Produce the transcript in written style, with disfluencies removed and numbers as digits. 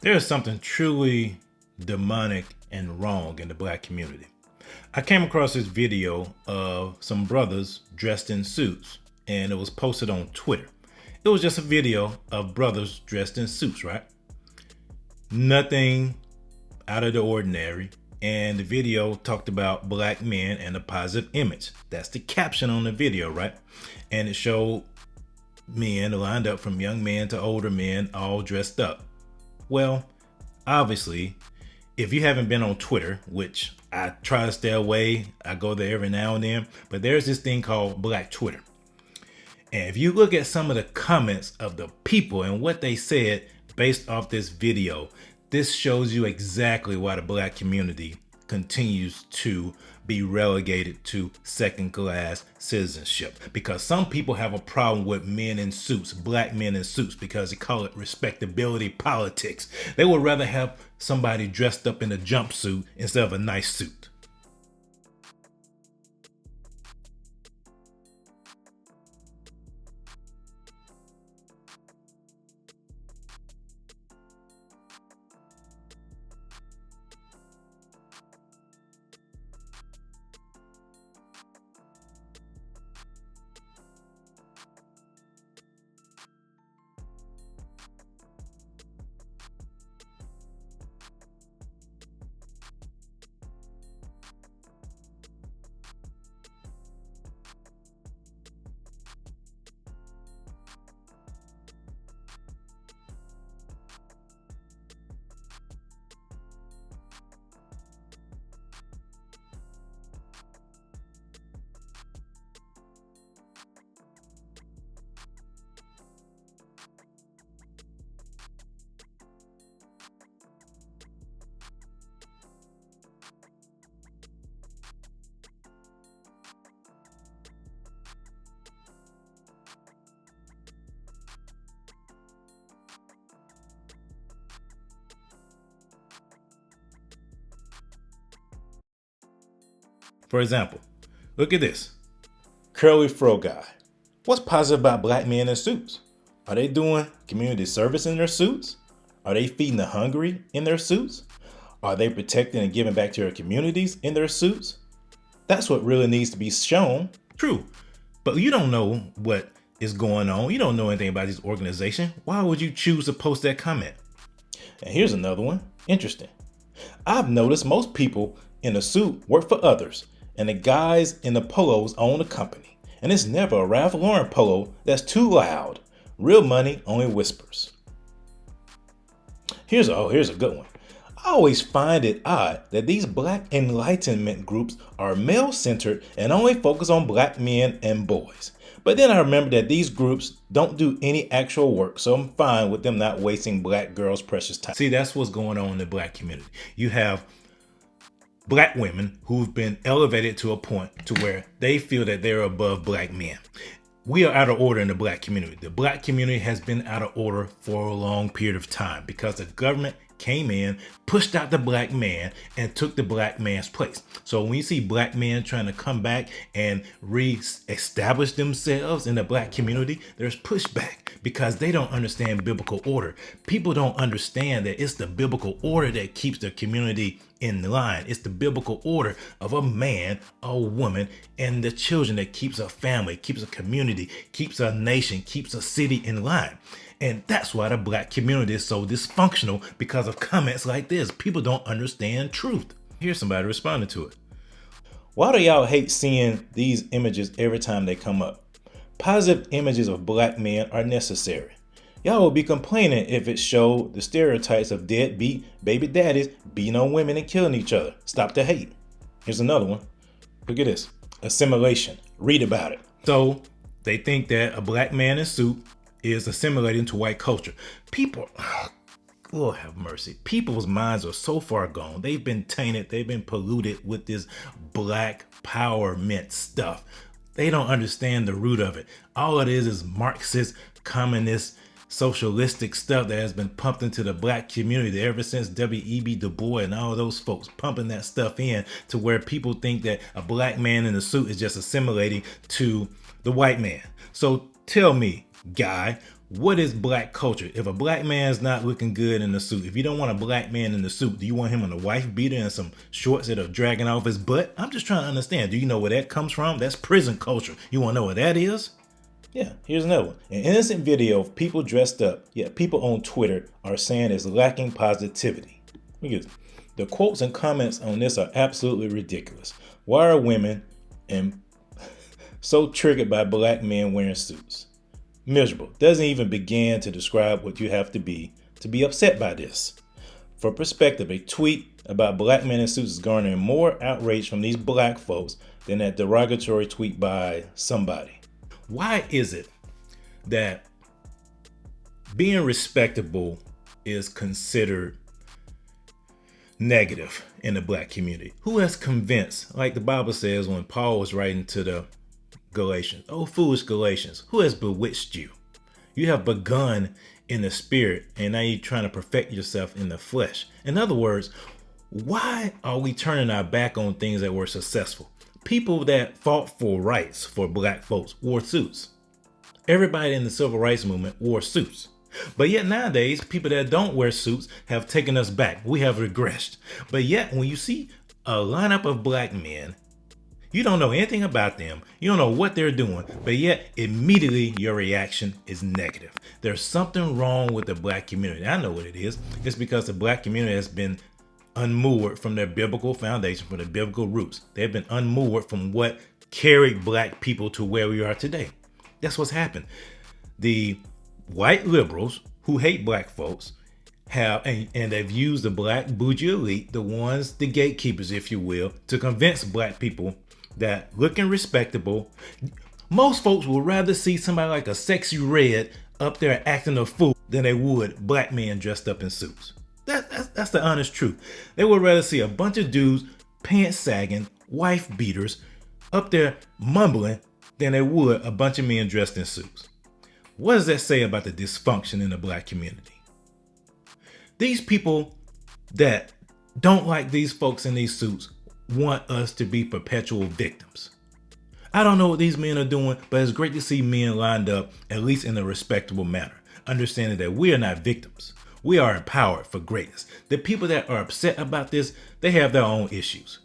There is something truly demonic and wrong in the black community. I came across this video of some brothers dressed in suits, and it was posted on Twitter. It was just a video of brothers dressed in suits, right? Nothing out of the ordinary. And the video talked about black men and a positive image. That's the caption on the video, right? And it showed men lined up from young men to older men, all dressed up. Well, obviously, if you haven't been on Twitter, which I try to stay away, I go there every now and then, but there's this thing called Black Twitter. And if you look at some of the comments of the people and what they said based off this video, this shows you exactly why the black community continues to be relegated to second-class citizenship. Because some people have a problem with men in suits, black men in suits, because they call it respectability politics. They would rather have somebody dressed up in a jumpsuit instead of a nice suit. For example, look at this. Curly fro guy. What's positive about black men in suits? Are they doing community service in their suits? Are they feeding the hungry in their suits? Are they protecting and giving back to their communities in their suits? That's what really needs to be shown. True, but you don't know what is going on. You don't know anything about this organization. Why would you choose to post that comment? And here's another one. Interesting. I've noticed most people in a suit work for others, and the guys in the polos own a company. And it's never a Ralph Lauren polo that's too loud. Real money only whispers. Here's a good one. I always find it odd that these black enlightenment groups are male-centered and only focus on black men and boys. But then I remember that these groups don't do any actual work, so I'm fine with them not wasting black girls' precious time. See, that's what's going on in the black community. You have black women who've been elevated to a point to where they feel that they're above black men. We are out of order in the black community. The black community has been out of order for a long period of time because the government came in, pushed out the black man, and took the black man's place. So when you see black men trying to come back and re-establish themselves in the black community, there's pushback because they don't understand biblical order. People don't understand that it's the biblical order that keeps the community in line. It's the biblical order of a man, a woman, and the children that keeps a family, keeps a community, keeps a nation, keeps a city in line. And that's why the black community is so dysfunctional, because of comments like this. People don't understand truth. Here's somebody responding to it. Why do y'all hate seeing these images every time they come up? Positive images of black men are necessary. Y'all will be complaining if it showed the stereotypes of deadbeat baby daddies beating on women and killing each other. Stop the hate. Here's another one. Look at this. Assimilation. Read about it. So they think that a black man in suit is assimilating to white culture. People, Lord have mercy. People's minds are so far gone. They've been tainted. They've been polluted with this black empowerment stuff. They don't understand the root of it. All it is Marxist, communist, socialistic stuff that has been pumped into the black community ever since W.E.B. Du Bois and all those folks pumping that stuff in to where people think that a black man in a suit is just assimilating to the white man. So tell me, guy, what is black culture? If a black man's not looking good in the suit, if you don't want a black man in the suit, do you want him in a wife beater and some shorts that are dragging off his butt? I'm just trying to understand. Do you know where that comes from? That's prison culture. You want to know what that is? Yeah, here's another one. An innocent video of people dressed up, yet people on Twitter are saying is lacking positivity. Look at this. The quotes and comments on this are absolutely ridiculous. Why are women and so triggered by black men wearing suits? Miserable. Doesn't even begin to describe what you have to be upset by this. For perspective, a tweet about black men in suits is garnering more outrage from these black folks than that derogatory tweet by somebody. Why is it that being respectable is considered negative in the black community? Who has convinced, like the Bible says when Paul was writing to the Galatians, oh foolish Galatians, who has bewitched you? You have begun in the spirit and now you're trying to perfect yourself in the flesh. In other words, why are we turning our back on things that were successful? People that fought for rights for black folks wore suits. Everybody in the civil rights movement wore suits. But yet nowadays, people that don't wear suits have taken us back. We have regressed. But yet when you see a lineup of black men, you don't know anything about them. You don't know what they're doing, but yet immediately your reaction is negative. There's something wrong with the black community. I know what it is. It's because the black community has been unmoored from their biblical foundation, from their biblical roots. They've been unmoored from what carried black people to where we are today. That's what's happened. The white liberals who hate black folks have, and they've used the black bougie elite, the ones, the gatekeepers, if you will, to convince black people that looking respectable, most folks would rather see somebody like a sexy red up there acting a fool than they would black men dressed up in suits. That's the honest truth. They would rather see a bunch of dudes, pants sagging, wife beaters, up there mumbling than they would a bunch of men dressed in suits. What does that say about the dysfunction in the black community? These people that don't like these folks in these suits want us to be perpetual victims. I don't know what these men are doing, but it's great to see men lined up, at least in a respectable manner, understanding that we are not victims. We are empowered for greatness. The people that are upset about this, they have their own issues.